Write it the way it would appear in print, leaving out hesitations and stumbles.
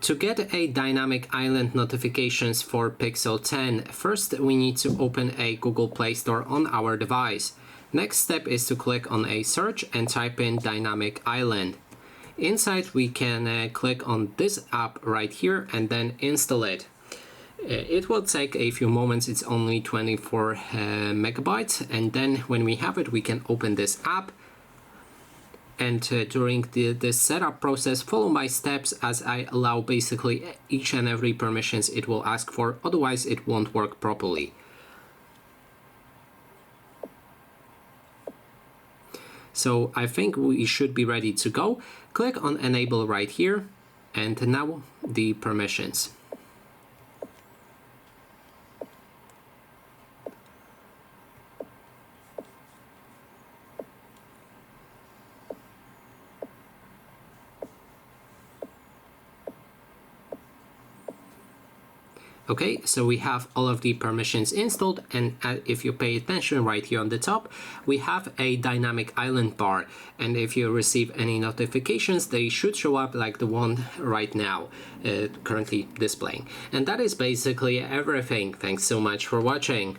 To get a dynamic island notifications for Pixel 10, first we need to open a Google Play Store on our device. Next step is to click on a search and type in Dynamic Island. Inside we can click on this app right here and then install it. It will take a few moments, it's only 24 megabytes, and then when we have it we can open this app. And during this setup process, follow my steps as I allow basically each and every permissions it will ask for, otherwise it won't work properly. So I think we should be ready to go. Click on enable right here, and now the permissions. Okay, so we have all of the permissions installed, and if you pay attention right here on the top, we have a dynamic island bar, and if you receive any notifications, they should show up like the one right now, currently displaying. And that is basically everything. Thanks so much for watching.